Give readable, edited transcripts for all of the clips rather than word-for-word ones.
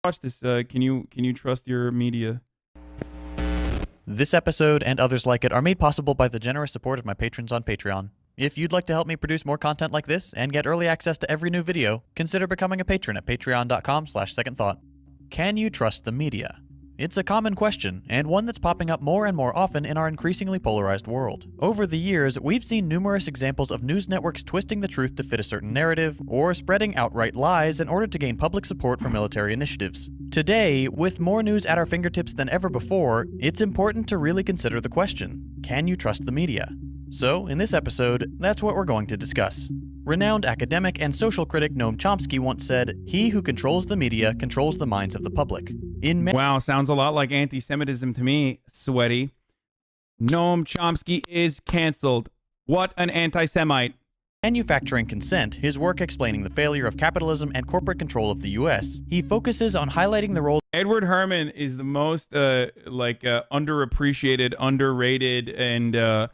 Watch this. Can you trust your media? This episode and others like it are made possible by the generous support of my patrons on Patreon. If you'd like to help me produce more content like this and get early access to every new video, consider becoming a patron at patreon.com/secondthought. Can you trust the media? It's a common question, and one that's popping up more and more often in our increasingly polarized world. Over the years, we've seen numerous examples of news networks twisting the truth to fit a certain narrative, or spreading outright lies in order to gain public support for military initiatives. Today, with more news at our fingertips than ever before, it's important to really consider the question: can you trust the media? So, in this episode, that's what we're going to discuss. Renowned academic and social critic Noam Chomsky once said, "He who controls the media controls the minds of the public." Wow, sounds a lot like anti-Semitism to me, sweaty. Noam Chomsky is canceled. What an anti-Semite. Manufacturing Consent, his work explaining the failure of capitalism and corporate control of the US, he focuses on highlighting the role. Edward Herman is the most underappreciated, underrated, and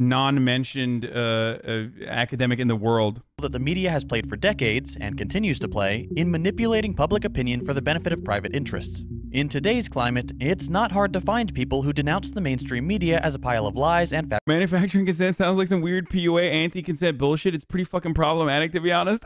non-mentioned academic in the world that the media has played for decades, and continues to play, in manipulating public opinion for the benefit of private interests. In today's climate, it's not hard to find people who denounce the mainstream media as a pile of lies and Manufacturing consent sounds like some weird PUA anti-consent bullshit. It's pretty fucking problematic, to be honest.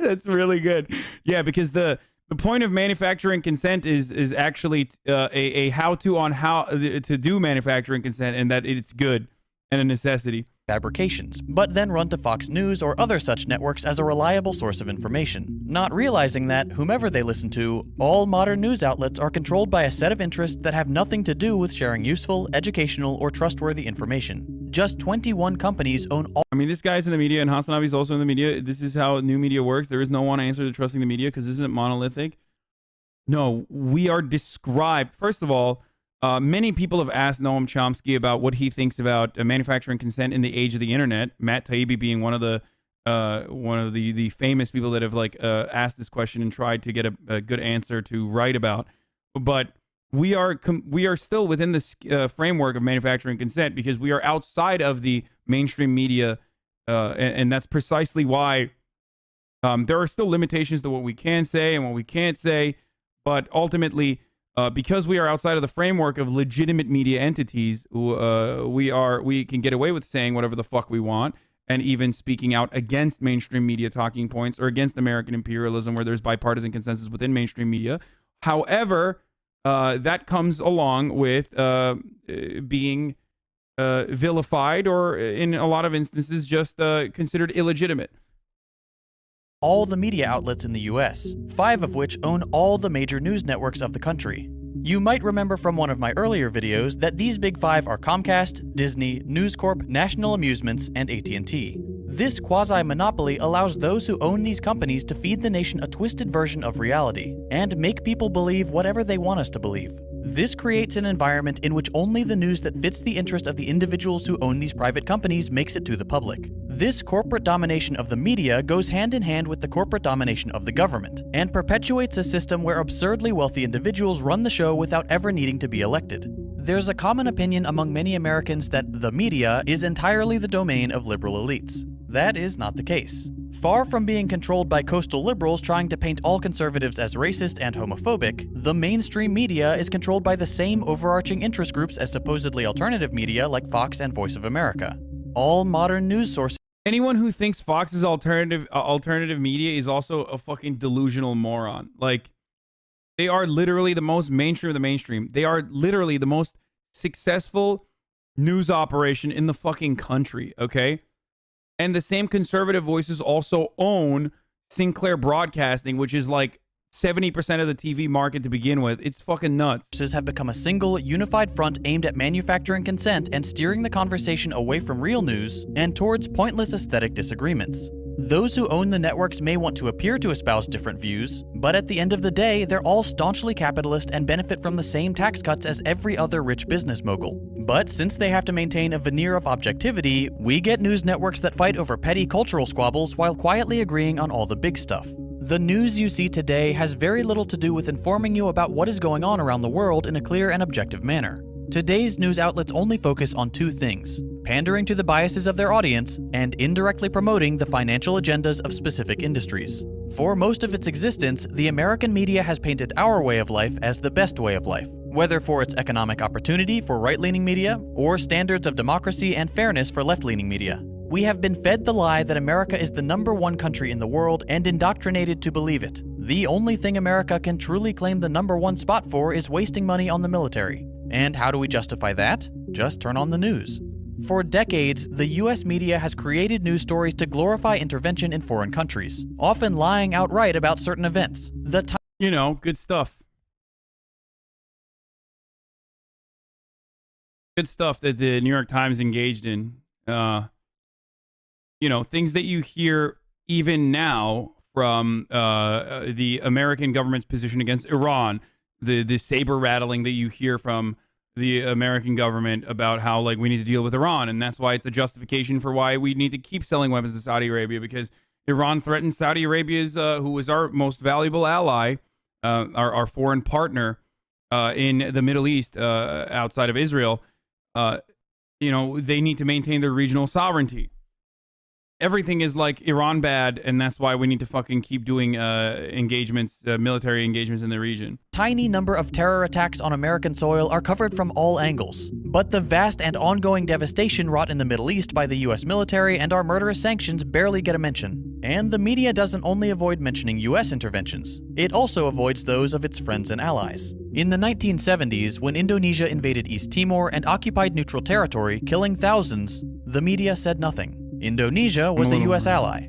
That's really good. Yeah, because the point of manufacturing consent is actually a how-to on how to do manufacturing consent, and that it's good and a necessity. Fabrications, but then run to Fox News or other such networks as a reliable source of information, not realizing that, whomever they listen to, all modern news outlets are controlled by a set of interests that have nothing to do with sharing useful, educational, or trustworthy information. Just 21 companies own all— I mean, this guy's in the media, and HasanAbi is also in the media. This is how new media works. There is no one answer to trusting the media, because this isn't monolithic. No, we are described, first of all, many people have asked Noam Chomsky about what he thinks about manufacturing consent in the age of the internet. Matt Taibbi being one of the famous people that have asked this question and tried to get a good answer to write about. But we are still within this framework of manufacturing consent, because we are outside of the mainstream media, and that's precisely why there are still limitations to what we can say and what we can't say. But ultimately, because we are outside of the framework of legitimate media entities, we can get away with saying whatever the fuck we want, and even speaking out against mainstream media talking points or against American imperialism, where there's bipartisan consensus within mainstream media. However, that comes along with being vilified, or in a lot of instances just considered illegitimate. All the media outlets in the US, 5 of which own all the major news networks of the country. You might remember from one of my earlier videos that these big 5 are Comcast, Disney, News Corp, National Amusements, and AT&T. This quasi-monopoly allows those who own these companies to feed the nation a twisted version of reality, and make people believe whatever they want us to believe. This creates an environment in which only the news that fits the interest of the individuals who own these private companies makes it to the public. This corporate domination of the media goes hand in hand with the corporate domination of the government, and perpetuates a system where absurdly wealthy individuals run the show without ever needing to be elected. There's a common opinion among many Americans that the media is entirely the domain of liberal elites. That is not the case. Far from being controlled by coastal liberals trying to paint all conservatives as racist and homophobic, the mainstream media is controlled by the same overarching interest groups as supposedly alternative media like Fox and Voice of America. All modern news sources— Anyone who thinks Fox is alternative media is also a fucking delusional moron. Like, they are literally the most mainstream of the mainstream. They are literally the most successful news operation in the fucking country, okay? And the same conservative voices also own Sinclair Broadcasting, which is like 70% of the TV market to begin with. It's fucking nuts. Have become a single, unified front aimed at manufacturing consent and steering the conversation away from real news and towards pointless aesthetic disagreements. Those who own the networks may want to appear to espouse different views, but at the end of the day, they're all staunchly capitalist and benefit from the same tax cuts as every other rich business mogul. But since they have to maintain a veneer of objectivity, we get news networks that fight over petty cultural squabbles while quietly agreeing on all the big stuff. The news you see today has very little to do with informing you about what is going on around the world in a clear and objective manner. Today's news outlets only focus on 2 things: pandering to the biases of their audience, and indirectly promoting the financial agendas of specific industries. For most of its existence, the American media has painted our way of life as the best way of life, whether for its economic opportunity for right-leaning media, or standards of democracy and fairness for left-leaning media. We have been fed the lie that America is the #1 country in the world and indoctrinated to believe it. The only thing America can truly claim the #1 spot for is wasting money on the military. And how do we justify that? Just turn on the news. For decades, the US media has created news stories to glorify intervention in foreign countries, often lying outright about certain events. You know, good stuff. Good stuff that the New York Times engaged in. You know, things that you hear even now from the American government's position against Iran, the saber rattling that you hear from the American government about how, like, we need to deal with Iran, and that's why it's a justification for why we need to keep selling weapons to Saudi Arabia, because Iran threatens Saudi Arabia's, who is our most valuable ally, our foreign partner in the Middle East, outside of Israel. You know, they need to maintain their regional sovereignty. Everything is like Iran bad, and that's why we need to fucking keep doing engagements, military engagements in the region. Tiny number of terror attacks on American soil are covered from all angles. But the vast and ongoing devastation wrought in the Middle East by the US military and our murderous sanctions barely get a mention. And the media doesn't only avoid mentioning US interventions, it also avoids those of its friends and allies. In the 1970s, when Indonesia invaded East Timor and occupied neutral territory, killing thousands, the media said nothing. Indonesia was a US ally.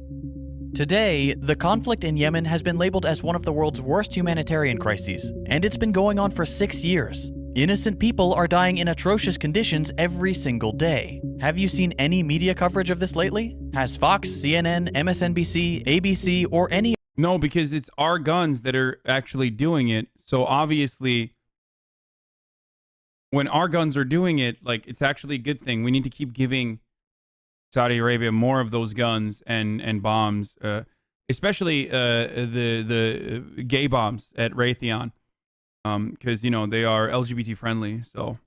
Today, the conflict in Yemen has been labeled as one of the world's worst humanitarian crises, and it's been going on for 6 years. Innocent people are dying in atrocious conditions every single day. Have you seen any media coverage of this lately? Has Fox, CNN, MSNBC, ABC, or any... No, because it's our guns that are actually doing it. So obviously, when our guns are doing it, like, it's actually a good thing. We need to keep giving Saudi Arabia more of those guns and bombs, especially the gay bombs at Raytheon, because, you know, they are LGBT friendly. So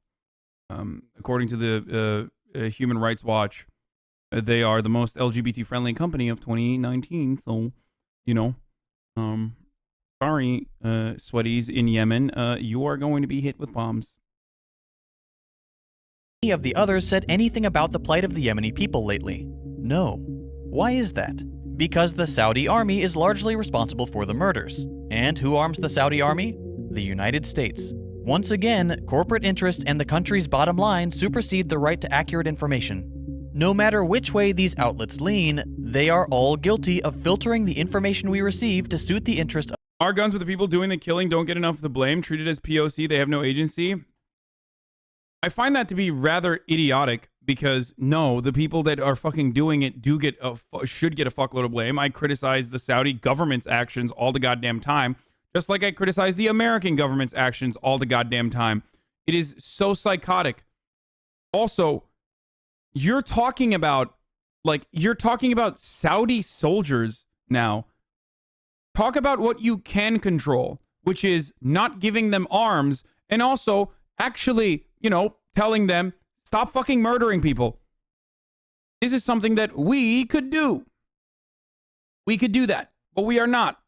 according to the Human Rights Watch, they are the most LGBT friendly company of 2019. So, you know, sorry, sweaties in Yemen, you are going to be hit with bombs. Of the others said anything about the plight of the Yemeni people lately? No. Why is that? Because the Saudi army is largely responsible for the murders. And who arms the Saudi army? The United States. Once again, corporate interests and the country's bottom line supersede the right to accurate information. No matter which way these outlets lean, they are all guilty of filtering the information we receive to suit the interest of... Our guns with the people doing the killing don't get enough of the blame, treated as POC, they have no agency. I find that to be rather idiotic, because no, the people that are fucking doing it should get a fuckload of blame. I criticize the Saudi government's actions all the goddamn time, just like I criticize the American government's actions all the goddamn time. It is so psychotic. Also, you're talking about Saudi soldiers now. Talk about what you can control, which is not giving them arms, and also actually, you know, telling them, stop fucking murdering people. This is something that we could do. We could do that, but we are not.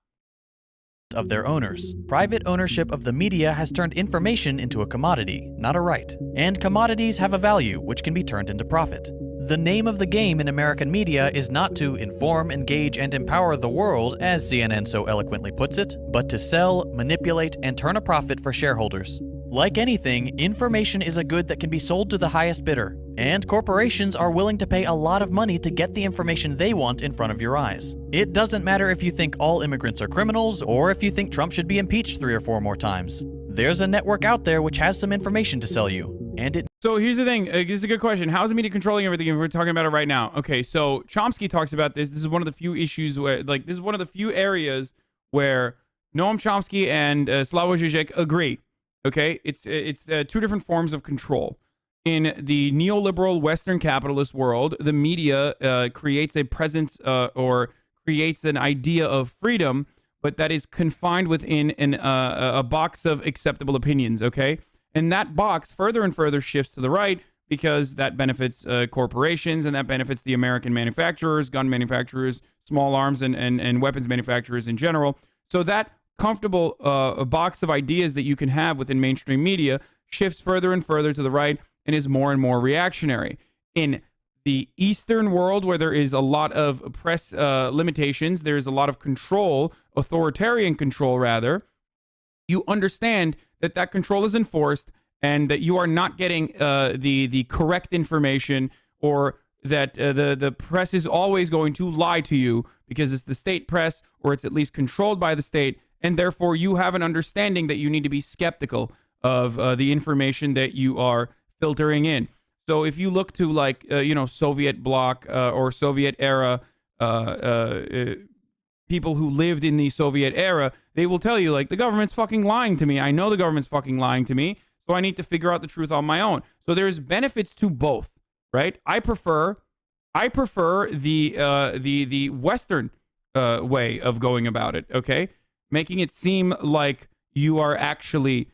Of their owners. Private ownership of the media has turned information into a commodity, not a right. And commodities have a value, which can be turned into profit. The name of the game in American media is not to inform, engage, and empower the world, as CNN so eloquently puts it, but to sell, manipulate, and turn a profit for shareholders. Like anything, information is a good that can be sold to the highest bidder, and corporations are willing to pay a lot of money to get the information they want in front of your eyes. It doesn't matter if you think all immigrants are criminals, or if you think Trump should be impeached 3 or 4 more times. There's a network out there which has some information to sell you, and it... So here's the thing, this is a good question. How is the media controlling everything if we're talking about it right now? Okay, so Chomsky talks about this. This is one of the few issues where, like, this is one of the few areas where Noam Chomsky and Slavoj Žižek agree. Okay, it's 2 different forms of control. In the neoliberal Western capitalist world, the media creates a presence or creates an idea of freedom, but that is confined within a box of acceptable opinions, okay? And that box further and further shifts to the right because that benefits corporations, and that benefits the American manufacturers, gun manufacturers, small arms and weapons manufacturers in general. So that comfortable box of ideas that you can have within mainstream media shifts further and further to the right and is more and more reactionary. In the Eastern world, where there is a lot of press limitations, there's a lot of control, authoritarian control rather, you understand that that control is enforced and that you are not getting the correct information, or that the press is always going to lie to you because it's the state press, or it's at least controlled by the state, and therefore you have an understanding that you need to be skeptical of the information that you are filtering in. So if you look to like, Soviet bloc or Soviet era people who lived in the Soviet era, they will tell you like, the government's fucking lying to me. I know the government's fucking lying to me, so I need to figure out the truth on my own. So there's benefits to both, right? I prefer the Western way of going about it, okay? Making it seem like you are actually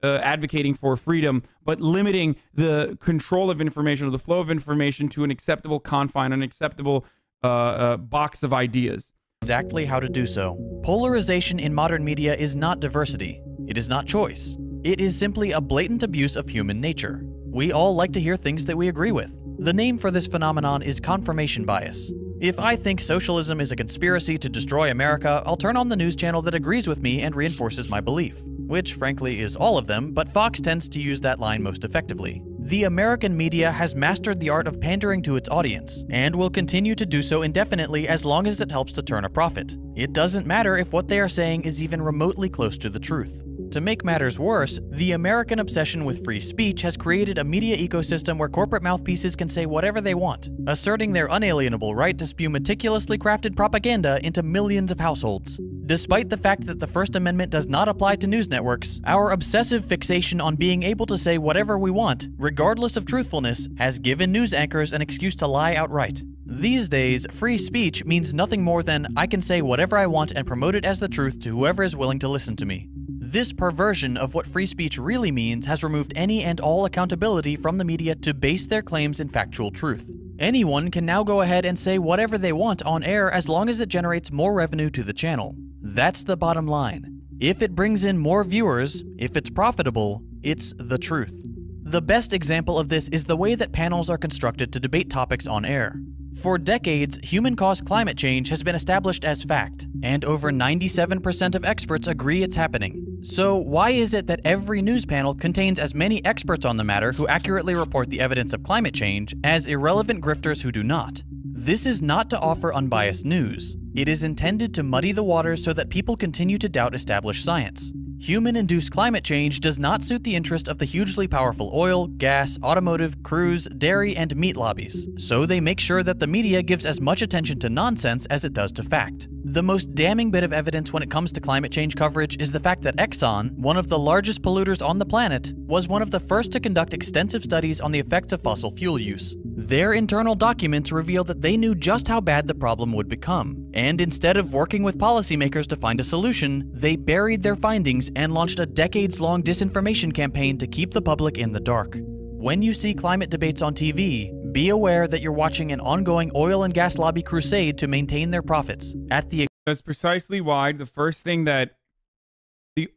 advocating for freedom, but limiting the control of information or the flow of information to an acceptable confine, an acceptable box of ideas. Exactly how to do so. Polarization in modern media is not diversity. It is not choice. It is simply a blatant abuse of human nature. We all like to hear things that we agree with. The name for this phenomenon is confirmation bias. If I think socialism is a conspiracy to destroy America, I'll turn on the news channel that agrees with me and reinforces my belief, which frankly is all of them, but Fox tends to use that line most effectively. The American media has mastered the art of pandering to its audience, and will continue to do so indefinitely as long as it helps to turn a profit. It doesn't matter if what they are saying is even remotely close to the truth. To make matters worse, the American obsession with free speech has created a media ecosystem where corporate mouthpieces can say whatever they want, asserting their unalienable right to spew meticulously crafted propaganda into millions of households. Despite the fact that the First Amendment does not apply to news networks, our obsessive fixation on being able to say whatever we want, regardless of truthfulness, has given news anchors an excuse to lie outright. These days, free speech means nothing more than I can say whatever I want and promote it as the truth to whoever is willing to listen to me. This perversion of what free speech really means has removed any and all accountability from the media to base their claims in factual truth. Anyone can now go ahead and say whatever they want on air as long as it generates more revenue to the channel. That's the bottom line. If it brings in more viewers, if it's profitable, it's the truth. The best example of this is the way that panels are constructed to debate topics on air. For decades, human-caused climate change has been established as fact, and over 97% of experts agree it's happening. So why is it that every news panel contains as many experts on the matter who accurately report the evidence of climate change as irrelevant grifters who do not? This is not to offer unbiased news. It is intended to muddy the waters so that people continue to doubt established science. Human-induced climate change does not suit the interest of the hugely powerful oil, gas, automotive, cruise, dairy, and meat lobbies, so they make sure that the media gives as much attention to nonsense as it does to fact. The most damning bit of evidence when it comes to climate change coverage is the fact that Exxon, one of the largest polluters on the planet, was one of the first to conduct extensive studies on the effects of fossil fuel use. Their internal documents reveal that they knew just how bad the problem would become, and instead of working with policymakers to find a solution, they buried their findings and launched a decades-long disinformation campaign to keep the public in the dark. When you see climate debates on TV, be aware that you're watching an ongoing oil and gas lobby crusade to maintain their profits. That's precisely why the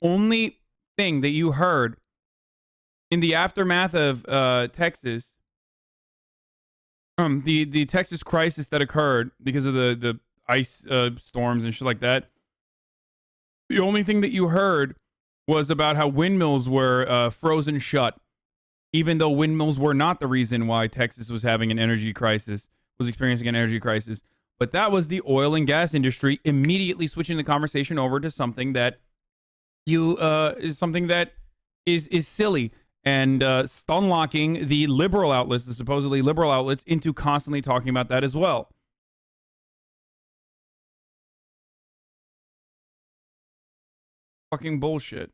only thing that you heard in the aftermath of Texas, the Texas crisis that occurred because of the ice storms and shit like that, the only thing that you heard was about how windmills were frozen shut, even though windmills were not the reason why Texas was having an energy crisis, was experiencing an energy crisis. But that was the oil and gas industry immediately switching the conversation over to something that is silly, and stunlocking the liberal outlets, the supposedly liberal outlets, into constantly talking about that as well. Fucking bullshit.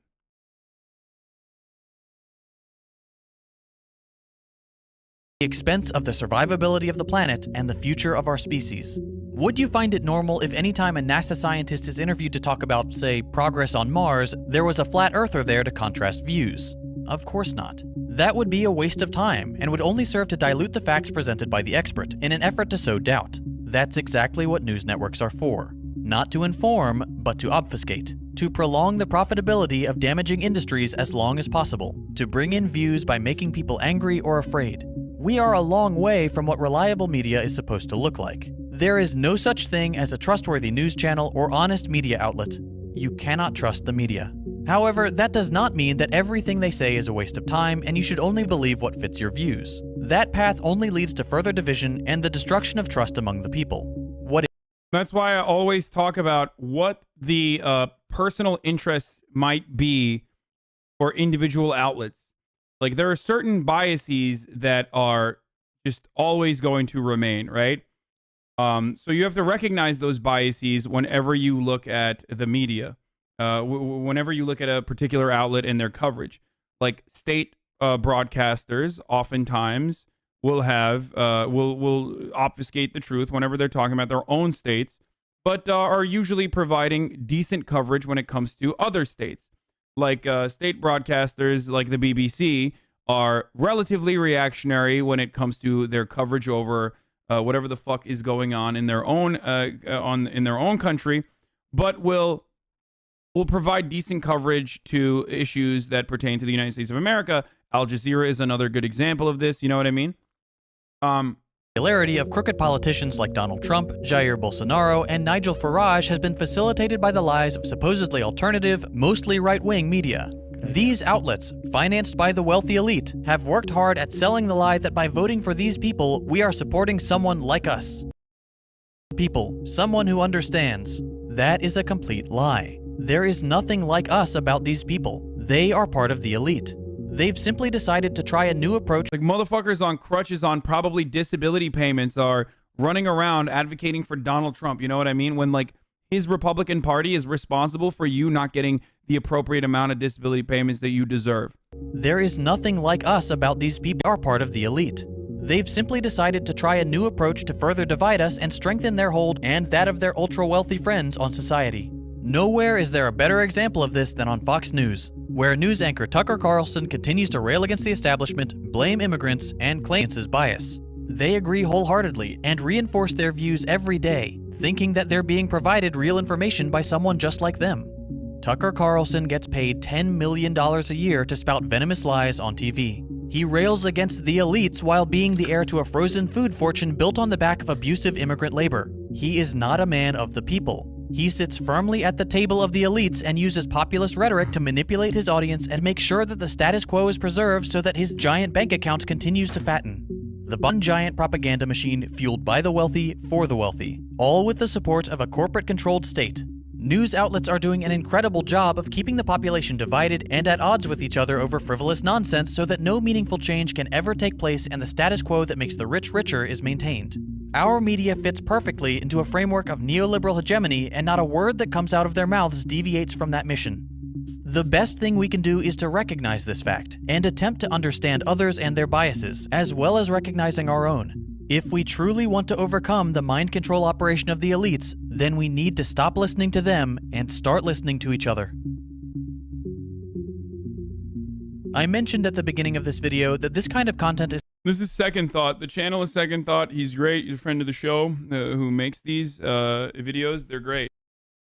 The expense of the survivability of the planet and the future of our species. Would you find it normal if anytime a NASA scientist is interviewed to talk about, say, progress on Mars, there was a flat earther there to contrast views? Of course not. That would be a waste of time and would only serve to dilute the facts presented by the expert in an effort to sow doubt. That's exactly what news networks are for. Not to inform, but to obfuscate. To prolong the profitability of damaging industries as long as possible. To bring in views by making people angry or afraid. We are a long way from what reliable media is supposed to look like. There is no such thing as a trustworthy news channel or honest media outlet. You cannot trust the media. However, that does not mean that everything they say is a waste of time and you should only believe what fits your views. That path only leads to further division and the destruction of trust among the people. That's why I always talk about what the personal interests might be for individual outlets. Like, there are certain biases that are just always going to remain, right? So you have to recognize those biases whenever you look at the media, whenever you look at a particular outlet and their coverage. Like, state broadcasters oftentimes will have will obfuscate the truth whenever they're talking about their own states, but are usually providing decent coverage when it comes to other states. Like, state broadcasters like the BBC are relatively reactionary when it comes to their coverage over whatever the fuck is going on in their own in their own country, but will provide decent coverage to issues that pertain to the United States of America. Al Jazeera is another good example of this. You know what I mean? Popularity of crooked politicians like Donald Trump, Jair Bolsonaro, and Nigel Farage has been facilitated by the lies of supposedly alternative, mostly right-wing media. These outlets, financed by the wealthy elite, have worked hard at selling the lie that by voting for these people, we are supporting someone like us. People, someone who understands. That is a complete lie. There is nothing like us about these people. They are part of the elite. They've simply decided to try a new approach. Like, motherfuckers on crutches on probably disability payments are running around advocating for Donald Trump. You know what I mean? When, like, his Republican Party is responsible for you not getting the appropriate amount of disability payments that you deserve. There is nothing like us about these people. They are part of the elite. They've simply decided to try a new approach to further divide us and strengthen their hold and that of their ultra-wealthy friends on society. Nowhere is there a better example of this than on Fox News, where news anchor Tucker Carlson continues to rail against the establishment, blame immigrants, and claim it's his bias. They agree wholeheartedly and reinforce their views every day, thinking that they're being provided real information by someone just like them. Tucker Carlson gets paid $10 million a year to spout venomous lies on TV. He rails against the elites while being the heir to a frozen food fortune built on the back of abusive immigrant labor. He is not a man of the people. He sits firmly at the table of the elites and uses populist rhetoric to manipulate his audience and make sure that the status quo is preserved so that his giant bank account continues to fatten. The one giant propaganda machine fueled by the wealthy for the wealthy, all with the support of a corporate-controlled state. News outlets are doing an incredible job of keeping the population divided and at odds with each other over frivolous nonsense so that no meaningful change can ever take place and the status quo that makes the rich richer is maintained. Our media fits perfectly into a framework of neoliberal hegemony, and not a word that comes out of their mouths deviates from that mission. The best thing we can do is to recognize this fact and attempt to understand others and their biases, as well as recognizing our own. If we truly want to overcome the mind control operation of the elites, then we need to stop listening to them and start listening to each other. I mentioned at the beginning of this video that this kind of content is... This is Second Thought. The channel is Second Thought. He's great. He's a friend of the show who makes these videos. They're great.